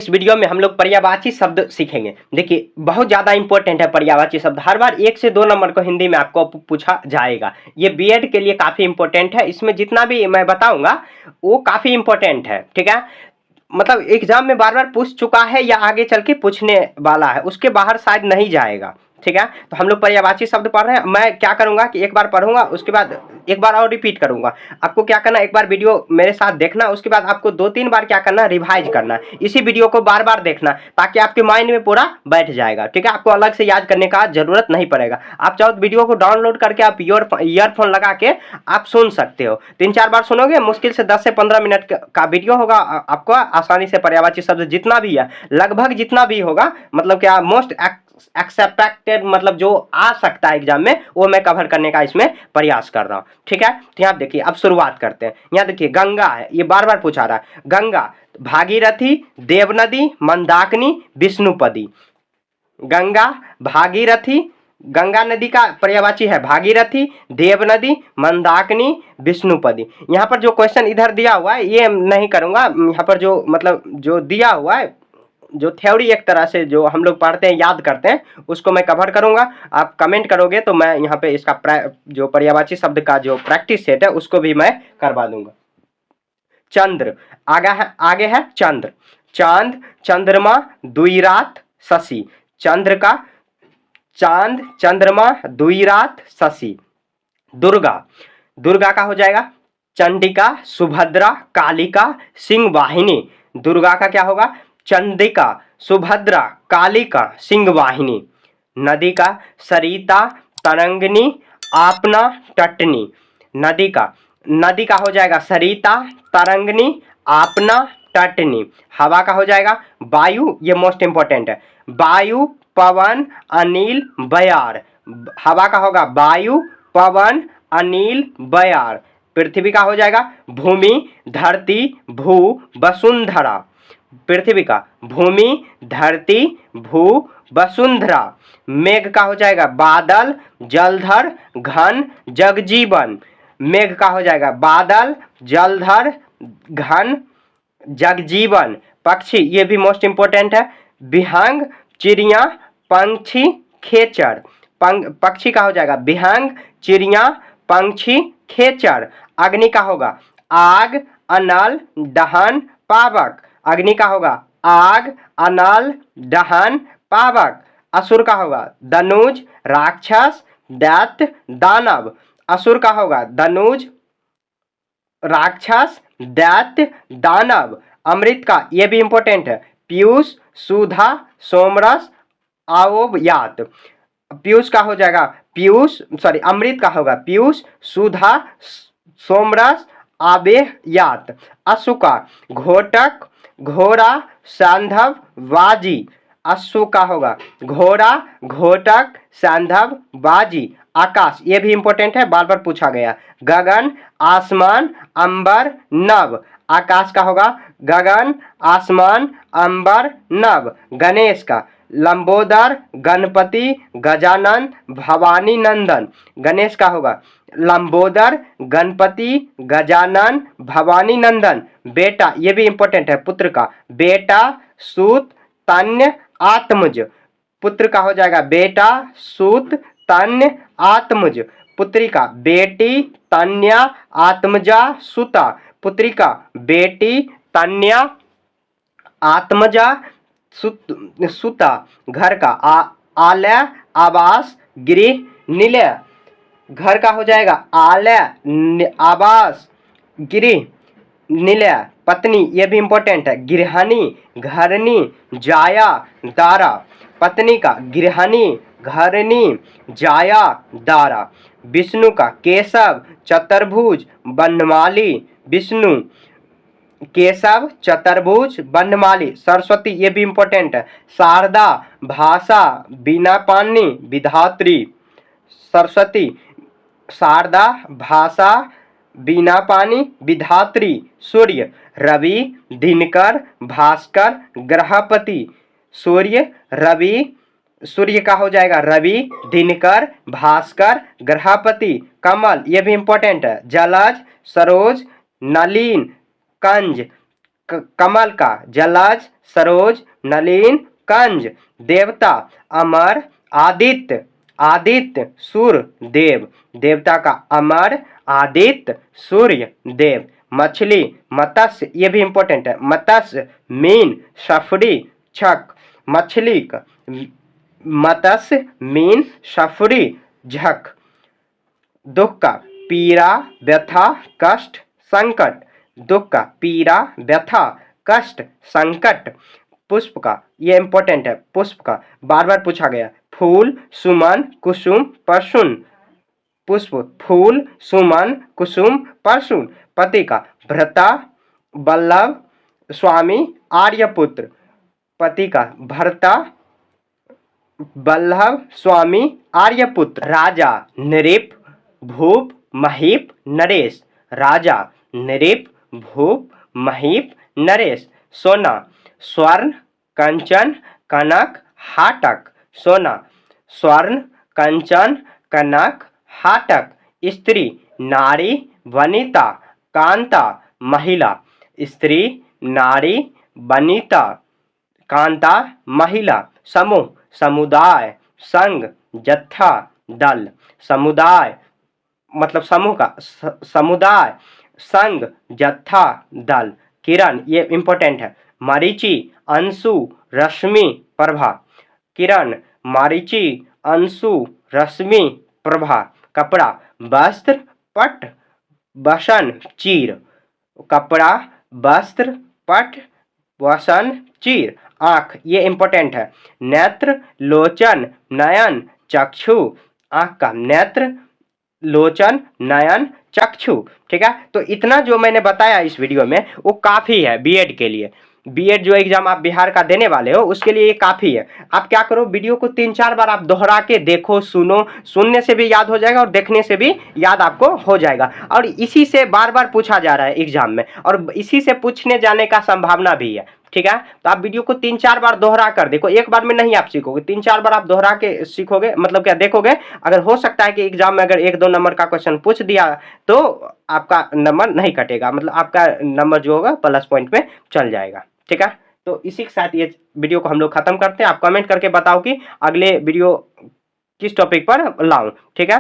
इस वीडियो में हम लोग पर्यायवाची शब्द सीखेंगे। देखिए बहुत ज़्यादा इंपॉर्टेंट है पर्यायवाची शब्द। हर बार 1 से 2 नंबर को हिंदी में आपको पूछा जाएगा। ये बीएड के लिए काफ़ी इंपॉर्टेंट है। इसमें जितना भी मैं बताऊंगा वो काफ़ी इंपॉर्टेंट है, ठीक है। मतलब एग्जाम में बार बार पूछ चुका है या आगे चल के पूछने वाला है, उसके बाहर शायद नहीं जाएगा, ठीक है। तो हम लोग पर्यायवाची शब्द पढ़ रहे हैं। मैं क्या करूंगा कि एक बार पढ़ूंगा, उसके बाद एक बार और रिपीट करूंगा। आपको क्या करना, एक बार वीडियो मेरे साथ देखना, उसके बाद आपको 2-3 बार क्या करना, रिवाइज करना। इसी वीडियो को बार बार देखना ताकि आपके माइंड में पूरा बैठ जाएगा, ठीक है। आपको अलग से याद करने का जरूरत नहीं पड़ेगा। आप चाहो तो वीडियो को डाउनलोड करके आप ईयरफोन लगा के आप सुन सकते हो। 3-4 बार सुनोगे, मुश्किल से 10 से 15 मिनट का वीडियो होगा। आपको आसानी से पर्यायवाची शब्द जितना भी है, लगभग जितना भी होगा, मतलब क्या मोस्ट एक्सेप्टेड, मतलब जो आ सकता है एग्जाम में, वो मैं कवर करने का इसमें प्रयास कर रहा हूं, ठीक है। तो यहाँ देखिए, अब शुरुआत करते हैं। यहाँ देखिए गंगा है, ये बार बार पूछा रहा है। गंगा, भागीरथी, देवनदी, मंदाकिनी, विष्णुपदी। गंगा, भागीरथी, गंगा नदी का पर्यायवाची है भागीरथी, देवनदी, मंदाकिनी, विष्णुपदी। यहाँ पर जो क्वेश्चन इधर दिया हुआ है ये नहीं करूंगा। यहाँ पर जो मतलब जो दिया हुआ है, जो थ्योरी एक तरह से जो हम लोग पढ़ते हैं, याद करते हैं, उसको मैं कवर करूंगा। आप कमेंट करोगे तो मैं यहाँ पे इसका जो पर्यायवाची शब्द का जो प्रैक्टिस सेट है उसको भी मैं करवा दूंगा। चंद्र, आगे है चंद्र। चांद, चंद्रमा, द्विरात, शशि। चंद्र का चांद, चंद्रमा, द्विरात, शशि। दुर्गा, दुर्गा का हो जाएगा चंडिका, सुभद्रा, कालिका, सिंह वाहिनी। दुर्गा का क्या होगा, चंडिका, सुभद्रा, कालिका, सिंह वाहिनी। नदी का सरिता, तरंगिणी, आपना, टटनी। नदी का हो जाएगा सरिता, तरंगिणी, आपना, टटनी। हवा का हो जाएगा वायु, ये मोस्ट इंपॉर्टेंट है। वायु, पवन, अनिल, बयार। हवा का होगा वायु, पवन, अनिल, बयार। पृथ्वी का हो जाएगा भूमि, धरती, भू, वसुंधरा। पृथ्वी का भूमि, धरती, भू, वसुंधरा। मेघ का हो जाएगा बादल, जलधर, घन, जगजीवन। मेघ का हो जाएगा बादल, जलधर, घन, जगजीवन। पक्षी, ये भी मोस्ट इंपॉर्टेंट है। विहंग, चिड़िया, पंछी, खेचर। पक्षी का हो जाएगा विहंग, चिड़िया, पंछी, खेचर। अग्नि का होगा आग, अनल, दहन, पावक। अग्नि का होगा आग, अनल, दहन, पावक। असुर का होगा धनुज, राक्षस, दैत्य, दानव। असुर का होगा धनुज, राक्षस, दैत्य, दानव। अमृत का, ये भी इंपॉर्टेंट है, पीयूष, सुधा, सोमरस, आवोयात। पीयूष का हो जाएगा अमृत का होगा पीयूष, सुधा, सोमरस, आबेयात। अश्व का घोटक, घोड़ा, सांधव, वाजी। अश्व का होगा घोड़ा, घोटक, सांधव, वाजी। आकाश, ये भी इंपॉर्टेंट है, बार बार पूछा गया। गगन, आसमान, अंबर, नभ। आकाश का होगा गगन, आसमान, अंबर, नभ। गणेश का लंबोदर, गणपति, गजानन, भवानी नंदन। गणेश का होगा लंबोदर, गणपति, गजानन, भवानी नंदन। बेटा, ये भी इंपॉर्टेंट है, पुत्र का बेटा, सूत, तन्य, आत्मज। पुत्र का हो जाएगा बेटा, सूत, तन्य, आत्मज। पुत्री का बेटी, तन्या, आत्मजा, सुता। पुत्री का बेटी, तन्या, आत्मजा, सुता। घर का आलय, आवास, गृह, निलय। घर का हो जाएगा आलय, आवास, गृह, निलय। पत्नी, ये भी इंपॉर्टेंट है, गृहिणी, घरनी, जाया, दारा। पत्नी का गृहिणी, घरनी, जाया, दारा। विष्णु का केशव, चतुर्भुज, बनमाली। विष्णु, केशव, चतुर्भुज, बनमाली। सरस्वती, ये भी इंपॉर्टेंट है, शारदा, भाषा, बीना पानी, विधात्री। सरस्वती, शारदा, भाषा, बीना पानी, विधात्री। सूर्य, रवि, दिनकर, भास्कर, ग्रहपति। सूर्य, रवि, सूर्य का हो जाएगा रवि, दिनकर, भास्कर, ग्रहपति। कमल, ये भी इंपॉर्टेंट है, जलज, सरोज, नलिन, कंज। कमल का, जलज, सरोज, नलिन, कंज। देवता अमर, आदित्य, आदित्य, सूर्य, देव। देवता का अमर, आदित्य, सूर्य, देव। मछली मत्स्य, ये भी इंपॉर्टेंट है, मत्स्य, मीन, सफरी, छक। मछली का मत्स्य, मीन, सफरी, झक। दुख का पीड़ा, व्यथा, कष्ट, संकट। दुख का पीड़ा, व्यथा, कष्ट, संकट। पुष्प का, ये इंपॉर्टेंट है, पुष्प का बार बार पूछा गया, फूल, सुमन, कुसुम, परसुन। पुष्प, फूल, सुमन, कुसुम, परसुन। पति का भ्रता, बल्लभ, स्वामी, आर्यपुत्र। पति का भर्ता, बल्लभ, स्वामी, आर्यपुत्र। राजा नृप, भूप, महीप, नरेश। राजा नृप, भूप, महीप, नरेश। सोना स्वर्ण, कंचन, कनक, हाटक। सोना स्वर्ण, कंचन, कनक, हाटक। स्त्री नारी, वनिता, कांता, महिला। स्त्री नारी, वनिता, कांता, महिला। समूह समुदाय, संघ, जत्था, दल। समुदाय मतलब समूह का, समुदाय, संघ, जत्था, दल। किरण, ये इंपॉर्टेंट है, मरीचि, अंशु, रश्मि, प्रभा। किरण, मरीचि, अंशु, रश्मि, प्रभा। कपड़ा वस्त्र, पट, वसन, चीर। कपड़ा वस्त्र, पट, वसन, चीर। आँख, ये इंपॉर्टेंट है, नेत्र, लोचन, नयन, चक्षु। आँख का नेत्र, लोचन, नयन, चक्षु। ठीक है, तो इतना जो मैंने बताया इस वीडियो में वो काफ़ी है बीएड के लिए। बीएड जो एग्जाम आप बिहार का देने वाले हो उसके लिए ये काफ़ी है। आप क्या करो, वीडियो को 3-4 बार आप दोहरा के देखो, सुनो। सुनने से भी याद हो जाएगा और देखने से भी याद आपको हो जाएगा। और इसी से बार बार पूछा जा रहा है एग्जाम में, और इसी से पूछने जाने का संभावना भी है। ठीक है, तो आप वीडियो को 3-4 बार दोहरा कर देखो, एक बार में नहीं आप सीखोगे, 3-4 बार आप दोहरा के सीखोगे, मतलब क्या देखोगे। अगर हो सकता है कि एग्जाम में अगर 1-2 नंबर का क्वेश्चन पूछ दिया तो आपका नंबर नहीं कटेगा, मतलब आपका नंबर जो होगा प्लस पॉइंट में चल जाएगा। ठीक है, तो इसी के साथ ये वीडियो को हम लोग खत्म करते हैं। आप कमेंट करके बताओ कि अगले वीडियो किस टॉपिक पर लाऊं। ठीक है।